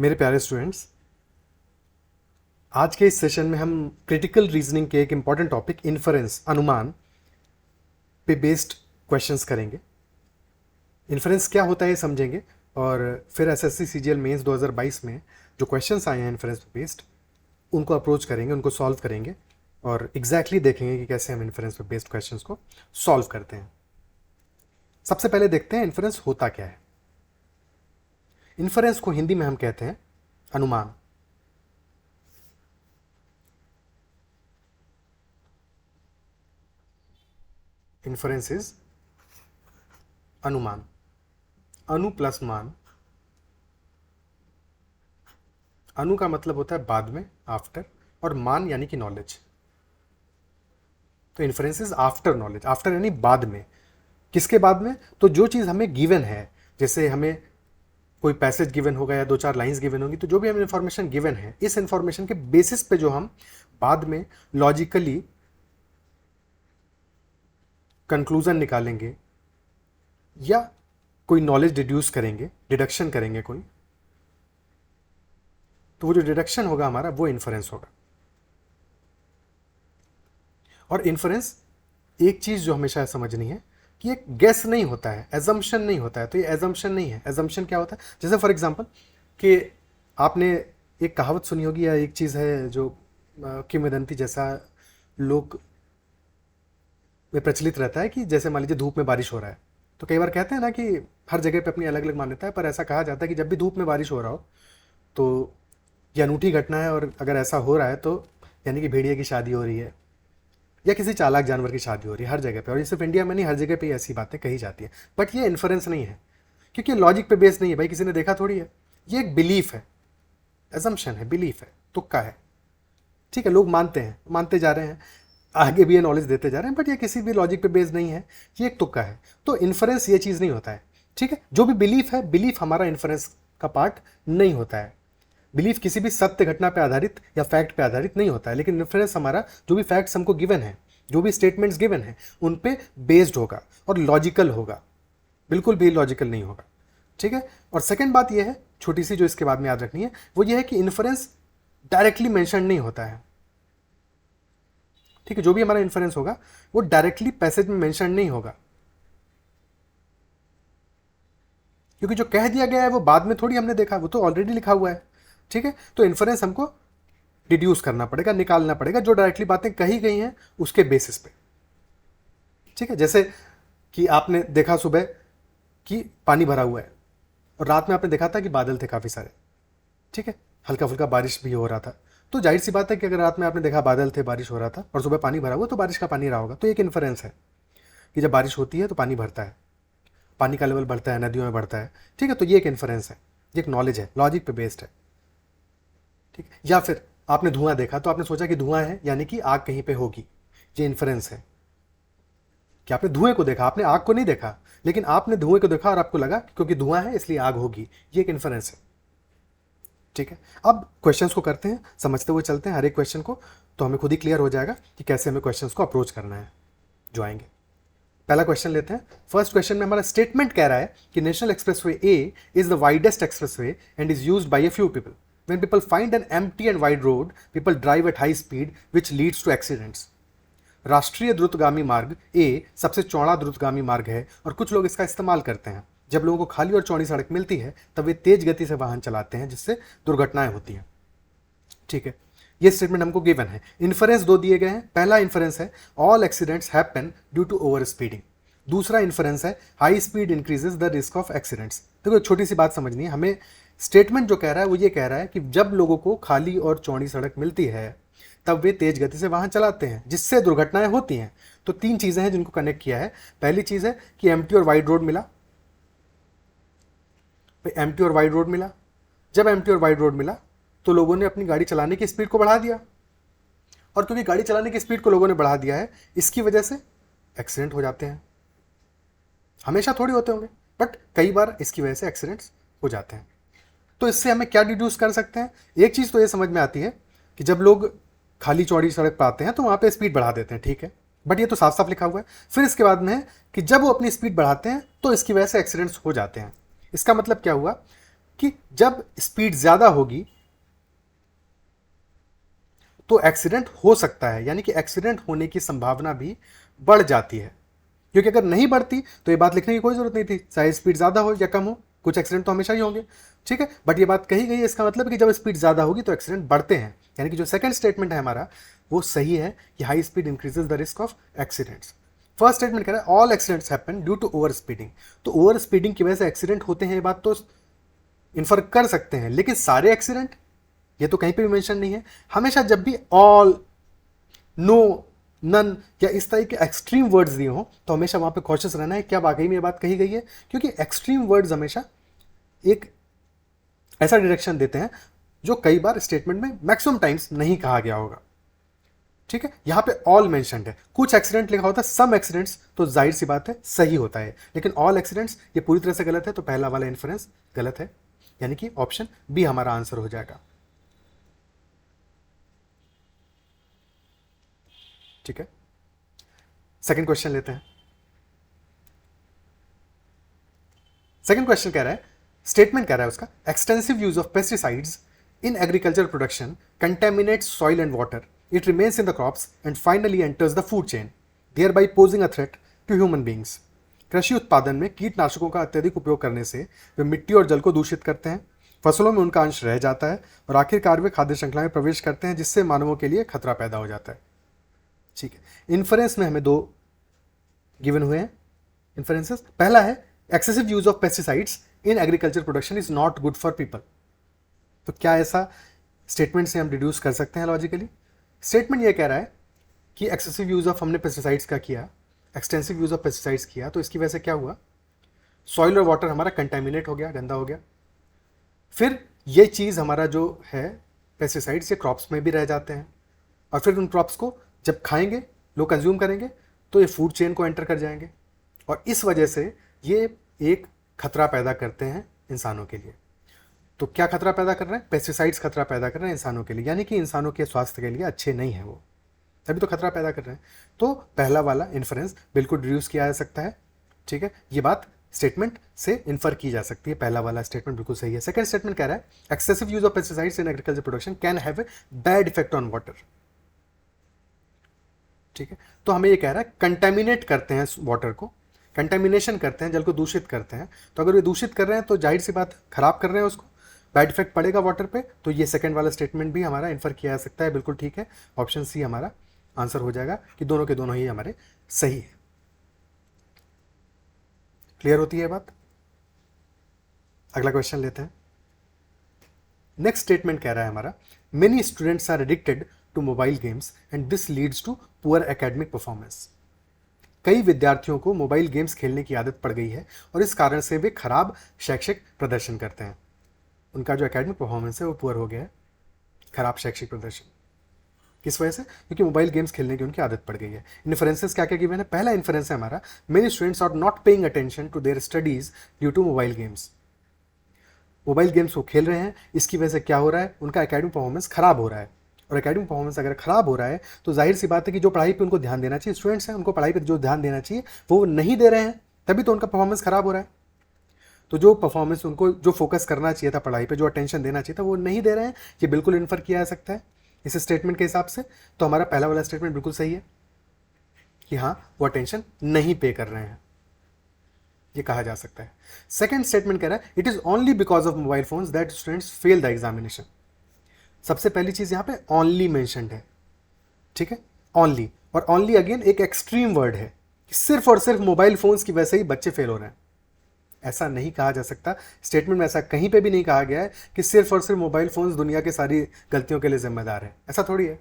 मेरे प्यारे स्टूडेंट्स, आज के इस सेशन में हम क्रिटिकल रीजनिंग के एक इम्पॉर्टेंट टॉपिक इन्फरेंस, अनुमान पे बेस्ड क्वेश्चंस करेंगे। इन्फरेंस क्या होता है ये समझेंगे और फिर एसएससी सीजीएल मेंस 2022 में जो क्वेश्चंस आए हैं इन्फरेंस पे बेस्ड उनको अप्रोच करेंगे, उनको सॉल्व करेंगे और एग्जैक्टली देखेंगे कि कैसे हम इन्फरेंस पे बेस्ड क्वेश्चंस को सॉल्व करते हैं। सबसे पहले देखते हैं इन्फरेंस होता क्या है। इन्फरेंस को हिंदी में हम कहते हैं अनुमान। इन्फरेंस इज अनुमान। अनु प्लस मान। अनु का मतलब होता है बाद में, आफ्टर, और मान यानी कि नॉलेज। तो inference is after knowledge. After यानी बाद में। किसके बाद में? तो जो चीज़ हमें गिवन है, जैसे हमें कोई पैसेज गिवन होगा या दो चार लाइंस गिवन होंगी, तो जो भी हमें इन्फॉर्मेशन गिवन है, इस इन्फॉर्मेशन के बेसिस पे जो हम बाद में लॉजिकली कंक्लूजन निकालेंगे या कोई नॉलेज डिड्यूस करेंगे, डिडक्शन करेंगे कोई, तो वो जो डिडक्शन होगा हमारा वो इन्फरेंस होगा। और इन्फरेंस एक चीज़ जो हमेशा समझनी है कि एक गेस नहीं होता है, एजम्पशन नहीं होता है। तो ये एजम्पशन नहीं है। एजम्पशन क्या होता है? जैसे फॉर एग्जांपल कि आपने एक कहावत सुनी होगी या एक चीज़ है जो किंवदंती जैसा लोग में प्रचलित रहता है कि जैसे मान लीजिए धूप में बारिश हो रहा है, तो कई बार कहते हैं ना कि हर जगह पे अपनी अलग अलग मान्यता है, पर ऐसा कहा जाता है कि जब भी धूप में बारिश हो रहा हो तो ये अनूठी घटना है, और अगर ऐसा हो रहा है तो यानी कि भेड़िए की शादी हो रही है या किसी चालाक जानवर की शादी हो रही है हर जगह पे। और ये सिर्फ इंडिया में नहीं, हर जगह पे ऐसी बातें कही जाती है। बट ये इन्फरेंस नहीं है, क्योंकि लॉजिक पे बेस नहीं है भाई, किसी ने देखा थोड़ी है। ये एक बिलीफ है, एजम्पशन है, बिलीफ है, तुक्का है। ठीक है, लोग मानते हैं, मानते जा रहे हैं, आगे भी ये नॉलेज देते जा रहे हैं, बट ये किसी भी लॉजिक पे बेस्ड नहीं है, ये एक तुक्का है। तो इन्फरेंस ये चीज़ नहीं होता है। ठीक है, जो भी बिलीफ है, बिलीफ हमारा इन्फरेंस का पार्ट नहीं होता है। बिलीफ किसी भी सत्य घटना पे आधारित या फैक्ट पे आधारित नहीं होता है, लेकिन इन्फरेंस हमारा जो भी फैक्ट्स हमको गिवन है, जो भी स्टेटमेंट्स गिवन है, उन पे बेस्ड होगा और लॉजिकल होगा, बिल्कुल भी लॉजिकल नहीं होगा। ठीक है, और सेकेंड बात यह है, छोटी सी जो इसके बाद में याद रखनी है, वो ये है कि इन्फरेंस डायरेक्टली मेंशन नहीं होता है। ठीक है, जो भी हमारा इन्फरेंस होगा वो डायरेक्टली पैसेज में मेंशन नहीं होगा, क्योंकि जो कह दिया गया है वो बाद में थोड़ी हमने देखा, वो तो ऑलरेडी लिखा हुआ है। ठीक है, तो इन्फरेंस हमको डिड्यूस करना पड़ेगा, निकालना पड़ेगा, जो डायरेक्टली बातें कही गई हैं उसके बेसिस पे। ठीक है, जैसे कि आपने देखा सुबह कि पानी भरा हुआ है और रात में आपने देखा था कि बादल थे काफ़ी सारे। ठीक है, हल्का फुल्का बारिश भी हो रहा था, तो जाहिर सी बात है कि अगर रात में आपने देखा बादल थे, बारिश हो रहा था, और सुबह पानी भरा हुआ, तो बारिश का पानी रहा होगा। तो एक इन्फरेंस है कि जब बारिश होती है तो पानी भरता है, पानी का लेवल बढ़ता है, नदियों में बढ़ता है। ठीक है, तो ये एक इन्फरेंस है, ये एक नॉलेज है, लॉजिक पे बेस्ड है। ठीक, या फिर आपने धुआं देखा तो आपने सोचा कि धुआं है यानी कि आग कहीं पे होगी, ये इन्फरेंस है कि आपने धुएं को देखा, आपने आग को नहीं देखा, लेकिन आपने धुएं को देखा और आपको लगा क्योंकि धुआं है इसलिए आग होगी, ये एक इन्फरेंस है। ठीक है, अब क्वेश्चंस को करते हैं, समझते हुए चलते हैं हर एक क्वेश्चन को, तो हमें खुद ही क्लियर हो जाएगा कि कैसे हमें क्वेश्चंस को अप्रोच करना है जो आएंगे। पहला क्वेश्चन लेते हैं। फर्स्ट क्वेश्चन में हमारा स्टेटमेंट कह रहा है कि national expressway A is the widest expressway and is used by a few people. When people find an empty and wide road, people drive at high speed, which leads to accidents. राष्ट्रीय द्रुतगामी मार्ग ए सबसे चौड़ा द्रुतगामी मार्ग है और कुछ लोग इसका इस्तेमाल करते हैं। जब लोगों को खाली और चौड़ी सड़क मिलती है तब वे तेज गति से वाहन चलाते हैं, जिससे दुर्घटनाएं होती हैं। ठीक है, ये स्टेटमेंट हमको गिवन है। इन्फरेंस दो दिए गए हैं। पहला इन्फरेंस है all accidents happen due to over speeding. दूसरा इन्फरेंस है high speed increases the risk of accidents. देखो एक छोटी सी बात समझनी है हमें, स्टेटमेंट जो कह रहा है वो ये कह रहा है कि जब लोगों को खाली और चौड़ी सड़क मिलती है तब वे तेज गति से वाहन चलाते हैं, जिससे दुर्घटनाएं होती हैं। तो तीन चीजें हैं जिनको कनेक्ट किया है। पहली चीज है कि एम्प्टी और वाइड रोड मिला। एम्प्टी और वाइड रोड मिला, जब एम्प्टी और वाइड रोड मिला तो लोगों ने अपनी गाड़ी चलाने की स्पीड को बढ़ा दिया, और क्योंकि गाड़ी चलाने की स्पीड को लोगों ने बढ़ा दिया है, इसकी वजह से एक्सीडेंट हो जाते हैं। हमेशा थोड़ी होते होंगे, बट कई बार इसकी वजह से एक्सीडेंट्स हो जाते हैं। तो इससे हमें क्या डिड्यूस कर सकते हैं? एक चीज़ तो ये समझ में आती है कि जब लोग खाली चौड़ी सड़क पर आते हैं तो वहाँ पे स्पीड बढ़ा देते हैं, ठीक है, बट ये तो साफ साफ लिखा हुआ है। फिर इसके बाद में है कि जब वो अपनी स्पीड बढ़ाते हैं तो इसकी वजह से एक्सीडेंट्स हो जाते हैं। इसका मतलब क्या हुआ कि जब स्पीड ज़्यादा होगी तो एक्सीडेंट हो सकता है, यानी कि एक्सीडेंट होने की संभावना भी बढ़ जाती है। क्योंकि अगर नहीं बढ़ती तो ये बात लिखने की कोई जरूरत नहीं थी, चाहे स्पीड ज़्यादा हो या कम हो, कुछ एक्सीडेंट तो हमेशा ही होंगे। ठीक है, बट ये बात कही गई है, इसका मतलब है कि जब स्पीड ज़्यादा होगी तो एक्सीडेंट बढ़ते हैं। यानी कि जो सेकंड स्टेटमेंट है हमारा वो सही है कि high speed increases the risk of accidents. First statement कह रहा है all accidents happen due to over speeding. तो ओवर स्पीडिंग की वजह से एक्सीडेंट होते हैं, ये बात तो इन्फर कर सकते हैं, लेकिन सारे एक्सीडेंट ये तो कहीं पे भी मेंशन नहीं है। हमेशा जब भी ऑल, नो, नन या इस तरह के एक्सट्रीम वर्ड्स दिए हों तो हमेशा वहां पे कॉशियस रहना है क्या वाकई में ये बात कही गई है, क्योंकि एक्सट्रीम वर्ड्स हमेशा एक ऐसा डायरेक्शन देते हैं जो कई बार स्टेटमेंट में मैक्सिमम टाइम्स नहीं कहा गया होगा। ठीक है, यहां पे ऑल मेंशन्ड है, कुछ एक्सीडेंट लिखा होता है, सम एक्सीडेंट्स, तो जाहिर सी बात है सही होता है, लेकिन ऑल एक्सीडेंट्स ये पूरी तरह से गलत है, तो पहला वाला इन्फ्रेंस गलत है, यानी कि ऑप्शन बी हमारा आंसर हो जाएगा। ठीक है, सेकंड क्वेश्चन लेते हैं। सेकंड क्वेश्चन कह रहा है, स्टेटमेंट कह रहा है उसका, extensive use of pesticides in agriculture production contaminates soil and water, it remains in the crops and finally enters the food chain, thereby posing a threat to human beings. कृषि उत्पादन में कीटनाशकों का अत्यधिक उपयोग करने से वे मिट्टी और जल को दूषित करते हैं, फसलों में उनका अंश रह जाता है और आखिरकार वे खाद्य श्रृंखला में प्रवेश करते हैं, जिससे मानवों के लिए खतरा पैदा हो जाता है। ठीक है, इन्फ्रेंस में हमें दो गिवन हुए हैं इन्फ्रेंसेस। पहला है excessive use of pesticides in agriculture production is not good for people. तो क्या ऐसा स्टेटमेंट से हम डिड्यूस कर सकते हैं लॉजिकली? स्टेटमेंट ये कह रहा है कि एक्सेसिव यूज ऑफ हमने पेस्टिसाइड्स का किया, एक्सटेंसिव यूज ऑफ पेस्टिसाइड्स किया, तो इसकी वजह से क्या हुआ, सॉइल और वाटर हमारा कंटेमिनेट हो गया, गंदा हो गया। फिर ये चीज़ हमारा जो है पेस्टिसाइड्स, ये क्रॉप्स में भी रह जाते हैं और फिर उन क्रॉप्स को जब खाएंगे, लोग कंज्यूम करेंगे, तो ये फूड चेन को एंटर कर जाएंगे और इस वजह से ये एक खतरा पैदा करते हैं इंसानों के लिए। तो क्या खतरा पैदा कर रहे हैं? पेस्टिसाइड्स खतरा पैदा कर रहे हैं इंसानों के लिए, यानी कि इंसानों के स्वास्थ्य के लिए अच्छे नहीं है वो, तभी तो खतरा पैदा कर रहे हैं। तो पहला वाला इन्फ्रेंस बिल्कुल डिड्यूस किया जा सकता है। ठीक है, ये बात स्टेटमेंट से इन्फर की जा सकती है, पहला वाला स्टेटमेंट बिल्कुल सही है। सेकंड स्टेटमेंट कह रहा है excessive use of pesticides in agriculture production can have a bad effect on water. ठीक है, तो हमें ये कह रहा है कंटेमिनेट करते हैं वाटर को, कंटेमिनेशन करते हैं, जल को दूषित करते हैं, तो अगर वे दूषित कर रहे हैं तो जाहिर सी बात खराब कर रहे हैं उसको, बैड इफेक्ट पड़ेगा वाटर पे, तो ये सेकंड वाला स्टेटमेंट भी हमारा इन्फर किया जा सकता है, बिल्कुल ठीक है। ऑप्शन सी हमारा आंसर हो जाएगा कि दोनों के दोनों ही हमारे सही है। क्लियर होती है बात? अगला क्वेश्चन लेते हैं। नेक्स्ट स्टेटमेंट कह रहा है हमारा, many students are addicted to mobile games and this leads to poor academic performance. कई विद्यार्थियों को मोबाइल गेम्स खेलने की आदत पड़ गई है और इस कारण से वे खराब शैक्षिक प्रदर्शन करते हैं। उनका जो एकेडमिक परफॉर्मेंस है वो पुअर हो गया है, खराब शैक्षिक प्रदर्शन किस वजह से? क्योंकि मोबाइल गेम्स खेलने की उनकी आदत पड़ गई है। इन्फ्रेंसेस क्या क्या गिवन है? पहला इन्फ्रेंस है हमारा, many students are not paying attention to their studies due to mobile games. Mobile games वो खेल रहे हैं, इसकी वजह से क्या हो रहा है, उनका एकेडमिक परफॉर्मेंस खराब हो रहा है। और एकेडमिक परफॉर्मेंस अगर खराब हो रहा है तो जाहिर सी बात है कि जो पढ़ाई पे उनको ध्यान देना चाहिए, स्टूडेंट्स हैं उनको पढ़ाई पे जो ध्यान देना चाहिए वो नहीं दे रहे हैं, तभी तो उनका परफॉर्मेंस खराब हो रहा है। तो जो परफॉर्मेंस उनको, जो फोकस करना चाहिए था पढ़ाई पे, जो अटेंशन देना चाहिए था, वो नहीं दे रहे हैं, ये बिल्कुल इन्फर किया जा सकता है इस स्टेटमेंट के हिसाब से। तो हमारा पहला वाला स्टेटमेंट बिल्कुल सही है कि हाँ वो अटेंशन नहीं पे कर रहे हैं, ये कहा जा सकता है। सेकंड स्टेटमेंट कह रहा है it is only because of mobile phones that students fail the examination. सबसे पहली चीज यहां पे ओनली मेंशन्ड है। ठीक है, ओनली, और ओनली अगेन एक एक्सट्रीम वर्ड है कि सिर्फ और सिर्फ मोबाइल फोन्स की वजह से ही बच्चे फेल हो रहे हैं। ऐसा नहीं कहा जा सकता, स्टेटमेंट में ऐसा कहीं पे भी नहीं कहा गया है कि सिर्फ और सिर्फ मोबाइल फोन्स दुनिया के सारी गलतियों के लिए जिम्मेदार है, ऐसा थोड़ी है।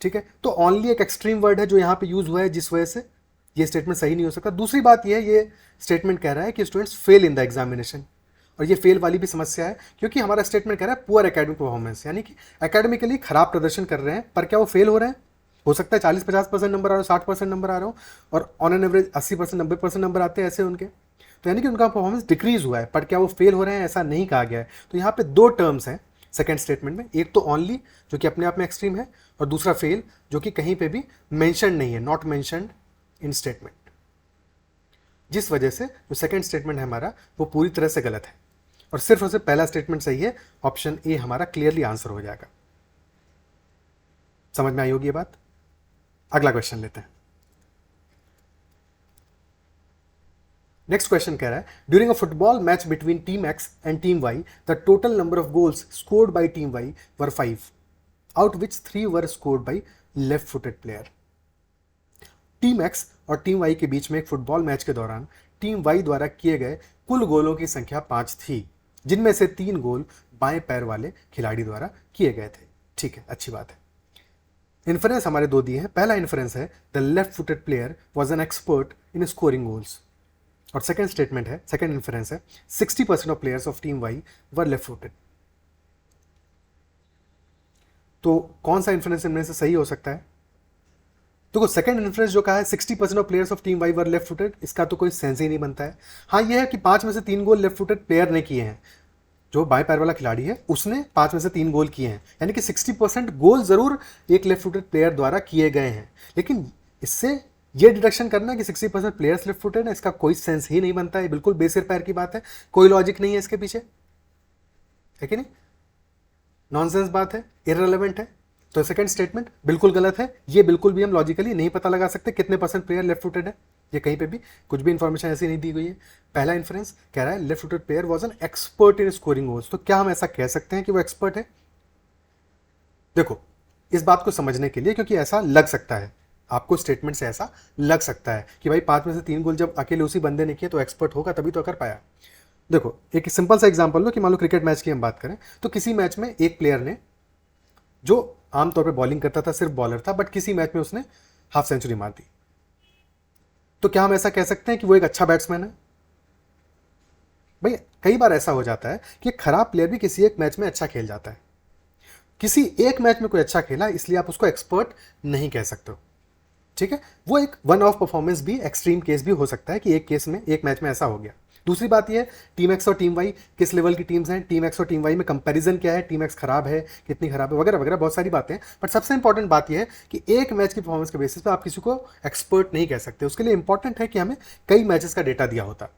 ठीक है, तो ओनली एक एक्सट्रीम वर्ड है जो यहाँ पे यूज हुआ है, जिस वजह से ये स्टेटमेंट सही नहीं हो सकता। दूसरी बात ये स्टेटमेंट कह रहा है कि students fail in the examination, और ये फेल वाली भी समस्या है क्योंकि हमारा स्टेटमेंट कह रहा है पुअर एकेडमिक परफॉर्मेंस, यानी कि एकेडमिकली खराब प्रदर्शन कर रहे हैं, पर क्या वो फेल हो रहे हैं? हो सकता है 40-50% नंबर आ रहे हो, 60% नंबर आ रहे हो, और ऑन एन एवरेज 80%, 90% नंबर आते हैं ऐसे उनके, तो यानी कि उनका परफॉर्मेंस डिक्रीज हुआ है, पर क्या वो फेल हो रहे हैं? ऐसा नहीं कहा गया है। तो यहाँ पे दो टर्म्स हैं सेकेंड स्टेटमेंट में, एक तो ओनली जो कि अपने आप में एक्सट्रीम है, और दूसरा फेल जो कि कहीं पे भी मेंशन नहीं है, नॉट मेंशन्ड इन स्टेटमेंट, जिस वजह से जो सेकेंड स्टेटमेंट है हमारा वो पूरी तरह से गलत है। और सिर्फ पहला स्टेटमेंट सही है, ऑप्शन ए हमारा क्लियरली आंसर हो जाएगा। समझ में आई होगी ये बात। अगला क्वेश्चन लेते हैं। नेक्स्ट क्वेश्चन कह रहा है, during a football match between team x and team why the total number of goals scored by team why were 5, out which 3 were scored by left footed player. Team x और team why के बीच में एक football match के दौरान team why द्वारा किए गए कुल गोलों की संख्या 5 थी, जिनमें से 3 गोल बाएं पैर वाले खिलाड़ी द्वारा किए गए थे। ठीक है, अच्छी बात है। इन्फ्रेंस हमारे दो दिए हैं। पहला इन्फ्रेंस है the left footed player was an expert in scoring goals, और सेकंड स्टेटमेंट है, सेकंड इन्फ्रेंस है 60% of players of team why were left footed. तो कौन सा इन्फ्रेंस इनमें से सही हो सकता है? देखो, सेकंड इन्फ्रेंस जो कहा है 60% of players of team why were left footed, इसका तो कोई सेंस ही नहीं बनता है। हाँ, यह है कि 5 में से 3 गोल लेफ्ट फुटेड प्लेयर ने किए हैं। जो बाएं पैर वाला खिलाड़ी है उसने 5 में से 3 गोल किए हैं, यानी कि 60% गोल जरूर एक लेफ्ट फुटेड प्लेयर द्वारा किए गए हैं। लेकिन इससे ये डिडक्शन करना कि 60% प्लेयर्स लेफ्ट फुटेड है, इसका कोई सेंस ही नहीं बनता है। बिल्कुल बेसिर पैर की बात है, कोई लॉजिक नहीं है इसके पीछे, है कि नहीं? नॉनसेंस बात है, इररिलेवेंट है। तो सेकंड स्टेटमेंट बिल्कुल गलत है। ये बिल्कुल भी हम लॉजिकली नहीं पता लगा सकते कितने परसेंट प्लेयर लेफ्ट फुटेड है। ये कहीं पे भी कुछ भी इंफॉर्मेशन ऐसी नहीं दी गई है। पहला इन्फ्रेंस कह रहा है left footed player was an expert in scoring goals. तो क्या हम ऐसा कह सकते हैं कि वो एक्सपर्ट है? देखो, इस बात को समझने के लिए, क्योंकि ऐसा लग सकता है आपको, स्टेटमेंट से ऐसा लग सकता है कि भाई 5 में से 3 गोल जब अकेले उसी बंदे ने किए तो एक्सपर्ट होगा, तभी तो कर पाया। देखो, एक सिंपल सा एग्जांपल लो कि मान लो क्रिकेट मैच की हम बात करें, तो किसी मैच में एक प्लेयर ने, जो आमतौर पे बॉलिंग करता था, सिर्फ बॉलर था, बट किसी मैच में उसने हाफ सेंचुरी मार दी, तो क्या हम ऐसा कह सकते हैं कि वो एक अच्छा बैट्समैन है? भाई, कई बार ऐसा हो जाता है कि खराब प्लेयर भी किसी एक मैच में अच्छा खेल जाता है। किसी एक मैच में कोई अच्छा खेला इसलिए आप उसको एक्सपर्ट नहीं कह सकते हो। ठीक है, वो एक वन ऑफ परफॉर्मेंस भी, एक्सट्रीम केस भी हो सकता है कि एक केस में, एक मैच में ऐसा हो गया। दूसरी बात ये है, टीम एक्स और टीम वाई किस लेवल की टीम्स हैं, टीम एक्स और टीम वाई में कंपैरिजन क्या है, टीम एक्स खराब है, कितनी खराब है, वगैरह वगैरह, बहुत सारी बातें हैं। बट सबसे इंपॉर्टेंट बात यह है कि एक मैच की परफॉर्मेंस के बेसिस पे आप किसी को एक्सपर्ट नहीं कह सकते। उसके लिए इंपॉर्टेंट है कि हमें कई मैचेस का डेटा दिया होता,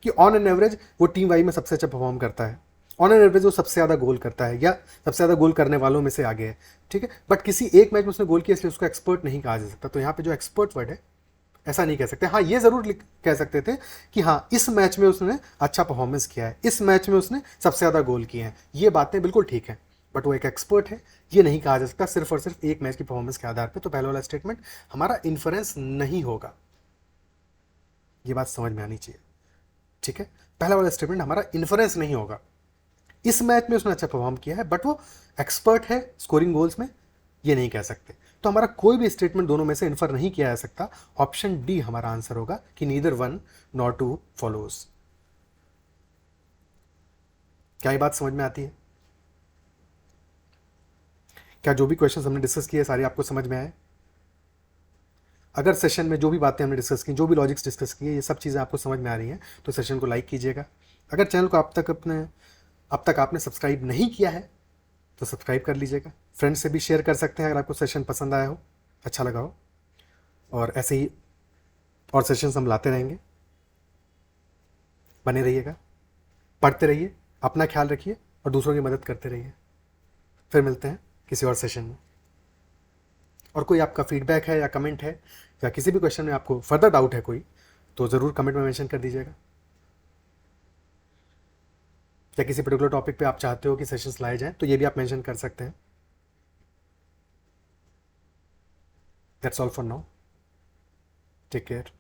कि ऑन एन एवरेज वो टीम वाई में सबसे अच्छा परफॉर्म करता है, ऑन एन एवरेज वो सबसे ज़्यादा गोल करता है, या सबसे ज़्यादा गोल करने वालों में से आगे है। ठीक है, बट किसी एक मैच में उसने गोल किया इसलिए उसको एक्सपर्ट नहीं कहा जा सकता। तो यहाँ पे जो एक्सपर्ट वर्ड है, ऐसा नहीं कह सकते। हाँ, ये जरूर कह सकते थे कि हाँ, इस मैच में उसने अच्छा परफॉर्मेंस किया है, इस मैच में उसने सबसे ज़्यादा गोल किए हैं, ये बातें बिल्कुल ठीक है, बट वो एक एक्सपर्ट है, ये नहीं कहा जा सकता सिर्फ और सिर्फ एक मैच की परफॉर्मेंस के आधार पर। तो पहला वाला स्टेटमेंट हमारा इन्फ्रेंस नहीं होगा, ये बात समझ में आनी चाहिए। ठीक है, पहला वाला स्टेटमेंट हमारा इन्फ्रेंस नहीं होगा। इस मैच में उसने अच्छा परफॉर्म किया है, बट वो एक्सपर्ट है स्कोरिंग गोल्स में, ये नहीं कह सकते। तो हमारा कोई भी स्टेटमेंट दोनों में से इन्फर नहीं किया जा सकता। ऑप्शन डी हमारा आंसर होगा कि neither one nor two follows. क्या ये बात समझ में आती है? क्या जो भी क्वेश्चंस हमने डिस्कस किए सारे आपको समझ में आए? अगर सेशन में जो भी बातें हमने डिस्कस की, जो भी लॉजिक्स डिस्कस किए, ये सब चीज़ें आपको समझ में आ रही हैं, तो सेशन को लाइक कीजिएगा। अगर चैनल को अब तक आपने सब्सक्राइब नहीं किया है तो सब्सक्राइब कर लीजिएगा। फ्रेंड्स से भी शेयर कर सकते हैं अगर आपको सेशन पसंद आया हो, अच्छा लगा हो। और ऐसे ही और सेशंस हम लाते रहेंगे। बने रहिएगा, पढ़ते रहिए, अपना ख्याल रखिए और दूसरों की मदद करते रहिए। फिर मिलते हैं किसी और सेशन में। और कोई आपका फीडबैक है या कमेंट है, या किसी भी क्वेश्चन में आपको फर्दर डाउट है कोई, तो ज़रूर कमेंट में मेंशन कर दीजिएगा। या किसी पर्टिकुलर टॉपिक पे आप चाहते हो कि सेशंस लाए जाएं, तो ये भी आप मेंशन कर सकते हैं। That's all for now, take care.